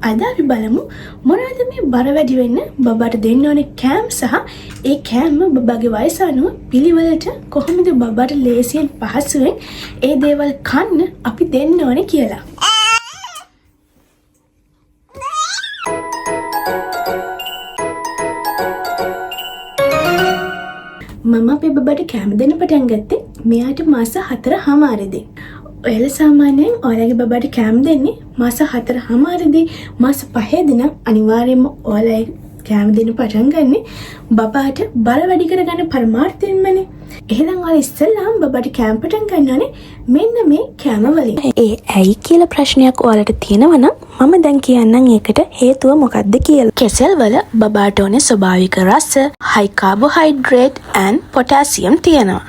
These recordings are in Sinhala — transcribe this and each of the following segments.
අද අපි බලමු මොනවද මේ බර වැඩි වෙන්න බබාට දෙන්න ඕනේ කෑම සහ ඒ කෑම බබාගේ වයස අනුව පිළිවෙලට කොහොමද බබාට ලේසියෙන් පහසුවෙන් ඒ දේවල් කන්න අපි දෙන්න ඕනේ කියලා. මම අපේ බබාට කෑම දෙන්න පටන් ගත්තේ මෙයාට මාස 4:00දී. ඔයාලා සාමාන්‍යයෙන් ඔයාලගේ බබාට කෑම දෙන්නේ මාස 4:00දී මාස 5දී නම් අනිවාර්යයෙන්ම ඔයාලා කෑම දෙන්න පටන් ගන්නේ බබාට බර වැඩි කරගන්න පරමාර්ථයෙන්මනේ. එහෙනම් ඔයාලා ඉස්සෙල්ලාම බබාට කෑම පටන් ගන්නනේ මෙන්න මේ කෑම වලින්. ඒ ඇයි කියලා ප්‍රශ්නයක් ඔයාලට තියෙනවා නම් මම දැන් කියන්නම් ඒකට හේතුව මොකක්ද කියලා. කෙසෙල් වල බබාට ඕනේ ස්වභාවික රස, high carbohydrate and potassium තියෙනවා.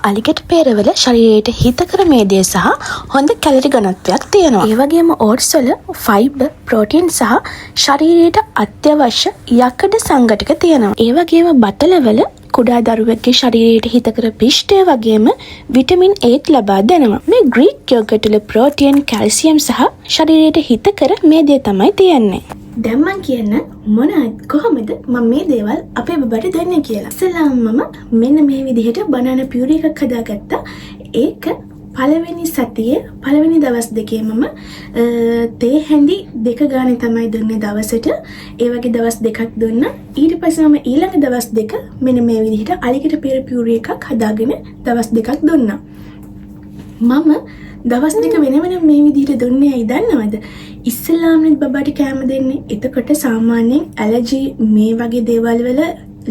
අලිගට පෙරවල ශරීරයට හිතකර මේදේ සහ හොඳ කැලරි ඝනත්වයක් තියෙනවා. ඒ වගේම ඕට්ස් වල ෆයිබර්, ප්‍රෝටීන් සහ ශරීරයට අත්‍යවශ්‍ය යකඩ සංඝටක තියෙනවා. ඒ වගේම බටලවල කුඩා දරුවෙක්ගේ ශරීරයට හිතකර පිෂ්ඨය වගේම විටමින් A ලබා දෙනවා. මේ ග්‍රීක් යෝගට් වල ප්‍රෝටීන්, කැල්සියම් සහ ශරීරයට හිතකර මේදේ තමයි තියෙන්නේ. දැන් මම කියන්න කොහොමද මම මේ දේවල් අපේ බබාට දෙන්නේ කියලා. ඉස්සෙල්ලාම මම මෙන්න මේ විදිහට බනානා පියුරි එකක් හදාගත්තා. ඒක පළවෙනි සතියේ පළවෙනි දවස් දෙකේ මම තේ හැඳි 2 ගානේ තමයි දුන්නේ දවසට. ඒ වගේ දවස් දෙකක් දුන්නා. ඊට පස්සේ මම ඊළඟ දවස් දෙක මෙන්න මේ විදිහට අලිගට පෙර පියුරි එකක් හදාගෙන දවස් දෙකක් දුන්නා. මම දවස් දෙක වෙන වෙනම මේ විදිහට දුන්නේ ඇයි දන්නවද? ඉස්සෙල්ලාම බබාට කෑම දෙන්නේ. එතකොට සාමාන්‍යයෙන් ඇලර්ජි මේ වගේ දේවල් වල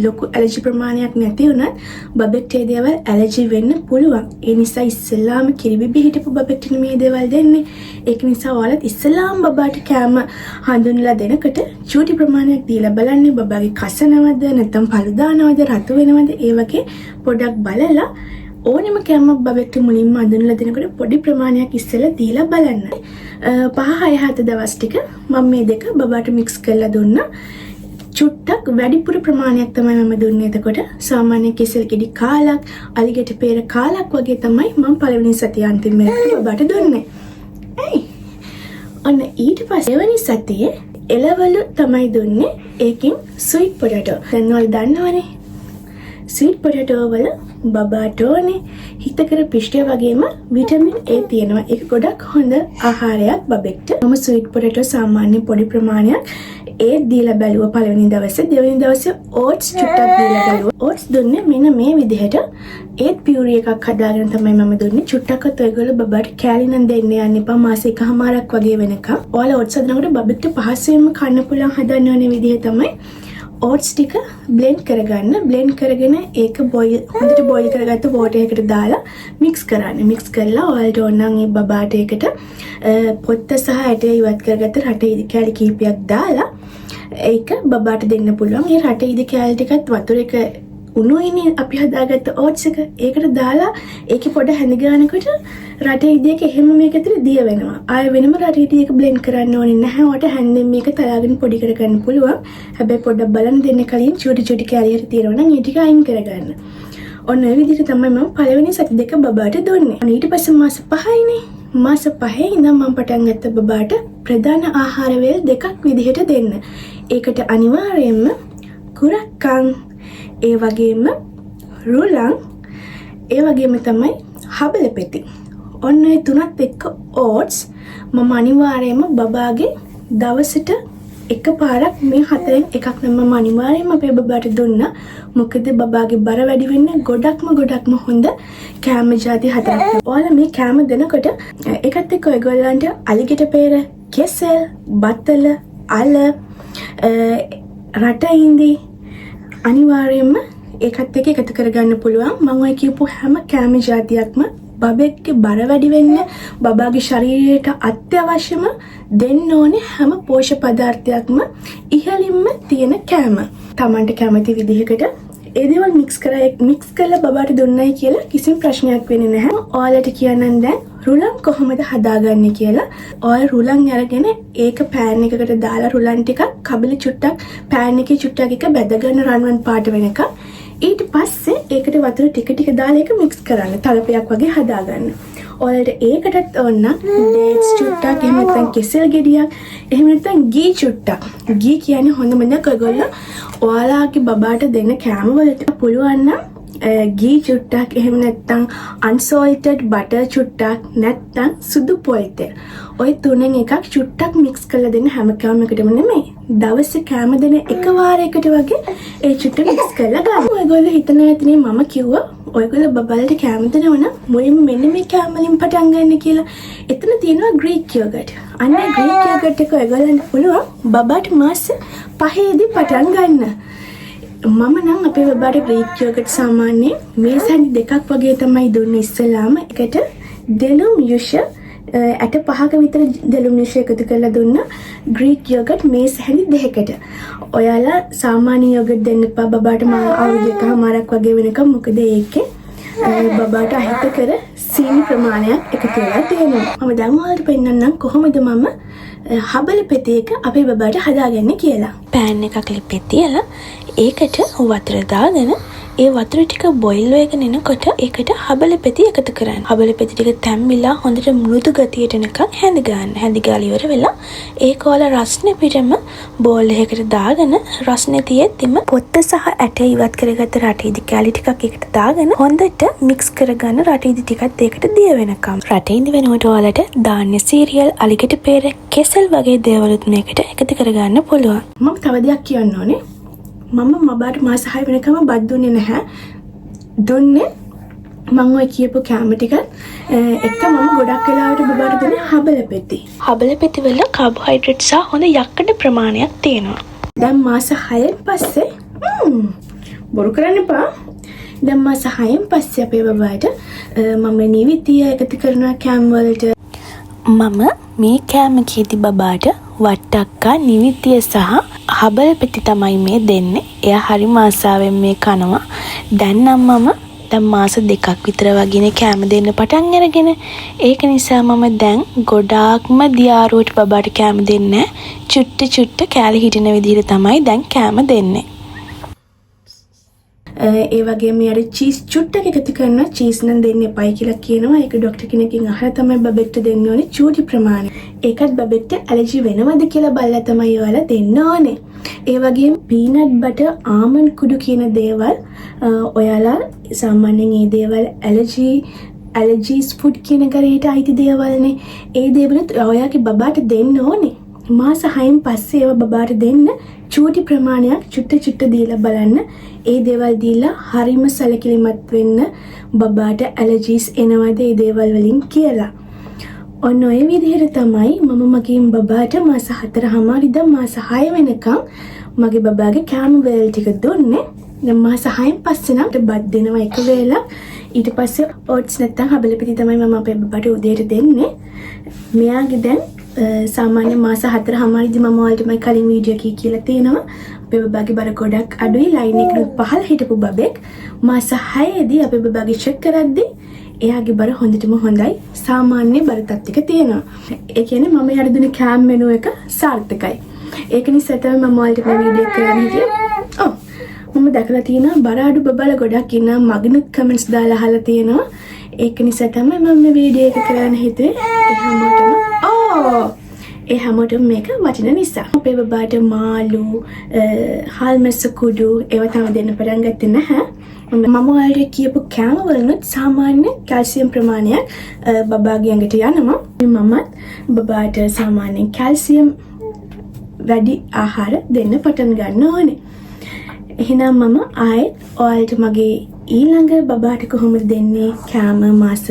ලොකු ඇලර්ජි ප්‍රමාණයක් නැති වුණත් බබෙක්ට ඒ දේවල් ඇලර්ජි වෙන්න පුළුවන්. ඒ නිසා ඉස්සෙල්ලාම කිරිබිබි හිටපු බබෙක්ට මේ දේවල් දෙන්නේ. ඒක නිසා ඔයාලත් ඉස්සෙල්ලාම බබාට කෑම හඳුන්වලා දෙනකොට චූටි ප්‍රමාණයක් දීලා බලන්න. බබාගේ කසනවද නැත්නම් පළු දානවද රතු වෙනවද ඒ වගේ පොඩක් බලලා ඕනෙම කෑමක් බබෙක්ට මුලින්ම හඳුන්වලා දෙනකොට පොඩි ප්‍රමාණයක් ඉස්සෙල්ලා දීලා බලන්න. 5-6 දවස් ටික මම මේ දෙක බබාට මික්ස් කරලා දුන්නා. චුට්ටක් වැඩිපුර ප්‍රමාණයක් තමයි මම දුන්නේ. එතකොට සාමාන්‍ය කෙසෙල් ගෙඩි කාලක්, අලිගට පෙර කාලක් වගේ තමයි මම පළවෙනි සතිය අන්තිම වෙනකන් බබාට දුන්නේ. ඇයි? ඔන්න ඊට පස්සේ වෙනි සතියේ එළවලු තමයි දුන්නේ. ඒකෙන් ස්වීට් පොටැටෝ. දැන් ඔයාලා දන්නවනේ. ස්වීට් පොටැටෝ වල බබාට ඕනේ හිතකර පිෂ්ඨය වගේම විටමින් A තියෙනවා. ඒක ගොඩක් හොඳ ආහාරයක් බබෙක්ට. මම ස්වීට් පොටැටෝ සාමාන්‍ය පොඩි ප්‍රමාණයක් ඒත් දීලා බැලුවා පළවෙනි දවසේ. දෙවෙනි දවසේ ඕට්ස් චුට්ටක් දීලා බැලුවා. ඕට්ස් දුන්නේ මෙන්න මේ විදිහට ඒත් පියුරි එකක් හදාගෙන තමයි මම දුන්නේ. චුට්ටක්වත් ඔයගොල්ලෝ බබාට කෑලි නම් දෙන්න යන්න එපා. මාස 1.5ක් වගේ වෙනකම්. ඔයාලා ඕට්ස් හදනකොට බබෙක්ට පහසුවෙන්ම කන්න පුළුවන් හදන්න ඕනේ විදිහ තමයි ඕට්ස් ටික බ්ලෙන්ඩ් කරගන්න. බ්ලෙන්ඩ් කරගෙන ඒක හොඳට බොයිල් කරගත්ත වෝටර් එකකට දාලා මික්ස් කරන්න. මික්ස් කරලා ඔයාලට ඕන නම් ඒ බබාට ඒකට පොත්ත සහ ඇටය ඉවත් කරගත්ත රට ඉදි කෑලි කීපයක් දාලා ඒක බබාට දෙන්න පුළුවන්. ඒ රට ඉදි කෑලි ටිකත් වතුර එක උණුයිනේ අපි හදාගත්ත ඕට්ස් එක. ඒකට දාලා ඒකේ පොඩ හැඳ ගන්නකොට රට ඉදි එක එහෙම මේක ඇතුලේ දිය වෙනවා. ආයෙ වෙනම රට ඉදි එක බ්ලෙන්ඩ් කරන්න ඕනේ නැහැ. ඔයාට හැන්දෙන් මේක තලාගෙන පොඩි කරගන්න පුළුවන්. හැබැයි පොඩ්ඩක් බලන්න දෙන්න කලින් චූටි චූටි කෑලි හරි තියෙනවා නම් ඒ ටික අයින් කරගන්න. ඔන්න ඔය විදිහට තමයි මම පළවෙනි සති දෙක බබාට දුන්නේ. ඊට පස්සේ මාස 5යිනේ. මාස 5 ඉඳන් මම පටන් ගත්ත බබාට ප්‍රධාන ආහාර වේල් දෙකක් විදිහට දෙන්න. ඒකට අනිවාර්යයෙන්ම කුරක්කන්, ඒ වගේම රුලන්, ඒ වගේම තමයි හබල පෙති. ඔන්න ඒ තුනත් එක්ක ඕට්ස් මම අනිවාර්යයෙන්ම බබාගේ දවසට එකපාරක් මේ හතරෙන් එකක් නම් මම අනිවාර්යයෙන්ම අපේ බබාට දුන්නා. මොකද බබාගේ බර වැඩි වෙන්න ගොඩක්ම හොඳ කෑම ಜಾති හතරක්. ඔයාලා මේ කෑම දෙනකොට ඒකත් එක්ක ඔයගොල්ලන්ට අලිගට පෙර, කෙසෙල්, බතල, අල, රට ඉඳි අනිවාර්යයෙන්ම ඒකත් එක්ක එකතු කරගන්න පුළුවන්. මම ඔය කියපු හැම කෑම જાතියක්ම බබෙක්ගේ බර වැඩි වෙන්න බබාගේ ශරීරයට අත්‍යවශ්‍යම දෙන්න ඕනේ හැම පෝෂක පදාර්ථයක්ම ඉහළින්ම තියෙන කෑම. Tamanට කැමති විදිහකට ඒ දේවල් මික්ස් කරලා බබාට දුන්නයි කියලා කිසිම ප්‍රශ්නයක් වෙන්නේ නැහැ. ඔයාලට කියන්නම් දැන් රුලන් කොහොමද හදාගන්නේ කියලා. ඔයාලා රුලන් අරගෙන ඒක පෑන් එකකට දාලා රුලන් ටිකක් කබල චුට්ටක් පෑන් එකේ චුට්ටක් එක බැදගන්න රන්වන් පාට වෙනකම්. ඊට පස්සේ ඒකට වතුර ටික ටික දාලා ඒක මික්ස් කරන්න. තලපයක් වගේ හදාගන්න. ඔයාලට ඒකටත් ඕන ඩේට්ස් චුට්ටක් එහෙම නැත්නම් කෙසෙල් ගෙඩියක් එහෙම නැත්නම් ගී චුට්ටක්. ගී කියන්නේ හොඳම දේ ඔයගොල්ලෝ ඔයාලගේ බබාට දෙන්න කෑම වලට පුළුවන් නම් ගී චුට්ටක් එහෙම නැත්නම් අන්සෝල්ටඩ් බටර් චුට්ටක් නැත්නම් සුදු පොල් තෙල්. ඔය තුනෙන් එකක් චුට්ටක් මික්ස් කරලා දෙන්න හැම කෑම එකටම නෙමෙයි. දවසේ කෑම දෙන එක වාරයකට වගේ ඒ චුට්ට මික්ස් කරලා ගන්න. ඔයගොල්ලෝ හිතන ඇතිනේ මම කිව්වා ඔයගොල්ලෝ බබාලට කෑම දෙනවනම් මුලින්ම මෙන්න මේ කෑම වලින් පටන් ගන්න කියලා. එතන තියෙනවා ග්‍රීක් යෝගට්. අන්න ග්‍රීක් යෝගට් එක ඔයගොල්ලන්ට පුළුවන් බබාට මාස 5ේදී පටන් ගන්න. මම නම් අපේ බබාට ග්‍රීක් යෝගට් සාමාන්‍යයෙන් මේස හැඳි දෙකක් වගේ තමයි දුන්නේ ඉස්සෙල්ලාම. එකට දෙලුම් යුෂ ඇට 5ක විතර දෙලුම් යුෂ එකතු කරලා දුන්නා ග්‍රීක් යෝගට් මේස හැඳි දෙකකට. ඔයාලා සාමාන්‍ය යෝගට් දෙන්න එපා බබාට අවුරුදු 1කමාරක් වගේ වෙනකම්. මොකද ඒකේ බබාට අහිතකර සීනි ප්‍රමාණයක් එකතු වෙලා තියෙනවා. මම දැන් ඔයාලට පෙන්නන්නම් කොහොමද මම හබල පෙති එක අපේ බබාට හදාගන්නේ කියලා. පෑන් එකක් ලිපේ තියලා ඒකට වතුර දාගෙන ඒ වතුර ටික බොයිල් වෙගෙන එනකොට ඒකට හබල පෙති එකතු කරන්න. හබල පෙති ටික තැම්බිලා හොඳට මෘදු ගතියට එනකන් හැඳි ගන්න. හැඳි ගාලා ඉවර වෙලා ඒක වල රස්නේ පිටම බෝල් එකකට දාගෙන රස්නේ තියෙද්දිම පොත්ත සහ ඇට ඉවත් කරගත්ත රටේදි කැලි ටිකක් ඒකට දාගෙන හොඳට මික්ස් කරගන්න රටේදි ටිකත් ඒකට දිය වෙනකම්. රටේදි වෙනකොට ඔයාලට ධාන්‍ය සීරියල්, අලිගට පෙර, කෙසෙල් වගේ දේවලුත් මේකට එකතු කරගන්න පුළුවන්. මම තව දෙයක් කියන්න ඕනේ. මම බබාට මාස 6 වෙනකම් බත් දුන්නේ නැහැ. දුන්නේ මම ඔය කියපු කැම ටික එක මම ගොඩක් වෙලාවට බබාට දුන්නේ හබල පෙති. හබල පෙති වල කාබෝහයිඩ්‍රේට් සහ හොඳ යක්කඩ ප්‍රමාණයක් තියෙනවා. දැන් මාස 6න් පස්සේ බොරු කරන්න එපා. දැන් මාස 6න් පස්සේ අපේ බබාට මම නිවිතිය එකතු කරනවා කැම් වලට. මම මේ කෑම කීති බබාට වට්ටක්කා, නිවිතිය සහ හබල පෙති තමයි මේ දෙන්නේ. එයා හරි ආසාවෙන් මේ කනවා. දැන් නම් මම දැන් මාස 2ක් විතර වගේනේ කෑම දෙන්න පටන් අරගෙන. ඒක නිසා මම දැන් ගොඩාක්ම දියාරුවට බබාට කෑම දෙන්නේ. චුට්ට කෑලි හිටින විදිහට තමයි දැන් කෑම දෙන්නේ. ඒ වගේම යාර චීස් චුට්ටක් එකතු කරනවා. චීස් නම් දෙන්න එපයි කියලා කියනවා. ඒක ડોක්ටර් කෙනකින් අහලා තමයි බබෙක්ට දෙන්න ඕනේ චූටි ප්‍රමාණය. ඒකත් බබෙක්ට ඇලර්ජි වෙනවද කියලා බලලා තමයි ඔයාලා දෙන්න ඕනේ. ඒ වගේම පීනට් බටර්, ආමන්ඩ් කුඩු කියන දේවල් ඔයාලා සාමාන්‍යයෙන් මේ දේවල් ඇලර්ජීස් ෆුඩ් කියන කරේට අයිති දේවල්නේ. ඒ දේවලුත් ඔයාගේ බබාට දෙන්න ඕනේ. මාස 6න් පස්සේ ඒවා බබාට දෙන්න චූටි ප්‍රමාණයක් චුට්ට දීලා බලන්න. ඒ දේවල් දීලා හරිම සැලකිලිමත් වෙන්න බබාට ඇලර්ජීස් එනවද ඒ දේවල් වලින් කියලා. ඔන්න ඔය විදිහට තමයි මම මගේ බබාට මාස 4මාරි ඉඳන් මාස 6 වෙනකම් මගේ බබාගේ කෑම වේල් ටික දුන්නේ. දැන් මාස 6න් පස්සේ නම් බත් දෙනවා එක වේලක්. ඊට පස්සේ ඕට්ස් නැත්තම් හබල පිටි තමයි මම අපේ බබාට උදේට දෙන්නේ. මෙයාගේ දැන් සාමාන්‍ය මාස 4මාරිදී මම ඔයාලට මම කලින් වීඩියෝ එකේ කියලා තියෙනවා. අපේ බබාගේ බර ගොඩක් අඩුයි. ලයින් එකකට පහළ හිටපු බබෙක් මාස 6ේදී අපේ බබාගේ චෙක් කරද්දී එයාගේ බර හොඳටම හොඳයි. සාමාන්‍ය බර තත්ත්වයක තියෙනවා. ඒ කියන්නේ මම යාර දුන්න කෑම මෙනු එක සාර්ථකයි. ඒක නිසා තමයි මම ඔයාලට මේ වීඩියෝ එක කරන්න හිටියේ. මම දැකලා තියෙනවා බර අඩු බබාලා ගොඩක් ඉන්නවා. මගනුත් කමෙන්ට්ස් දාලා අහලා තියෙනවා. ඒක නිසා තමයි මම මේ වීඩියෝ එක කරන්න හිතුවේ. ඒ හැමෝටම මේක වටින නිසා. අපේ බබාට මාළු, හාල්මැස්ස කුඩු ඒවා තමයි දෙන්න පටන් ගත්තේ නැහැ. මම ඔයාලට කියපු කෑම වලුත් සාමාන්‍ය කැල්සියම් ප්‍රමාණයක් බබාගේ ඇඟට යනවා. මමත් බබාට සාමාන්‍යයෙන් කැල්සියම් වැඩි ආහාර දෙන්න පටන් ගන්න ඕනේ. එහෙනම් මම ආයෙත් ඔයාලට මගේ ඊළඟ බබාට කොහොමද දෙන්නේ කෑම මාස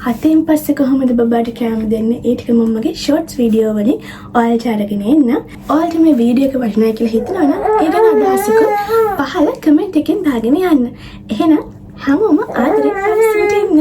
7න් පස්සේ කොහොමද බබාට කෑම දෙන්නේ ඒ ටික මම මගේ ෂෝට්ස් වීඩියෝ වලින් ඔයාලට අරගෙන එන්න. ඔයාලට මේ වීඩියෝ එක වටිනවා කියලා හිතනවා නම් ඒ ගැන අදහසක් පහළ කමෙන්ට් එකෙන් දාගෙන යන්න. එහෙනම් හැමෝම ආදරෙන් ඉන්න.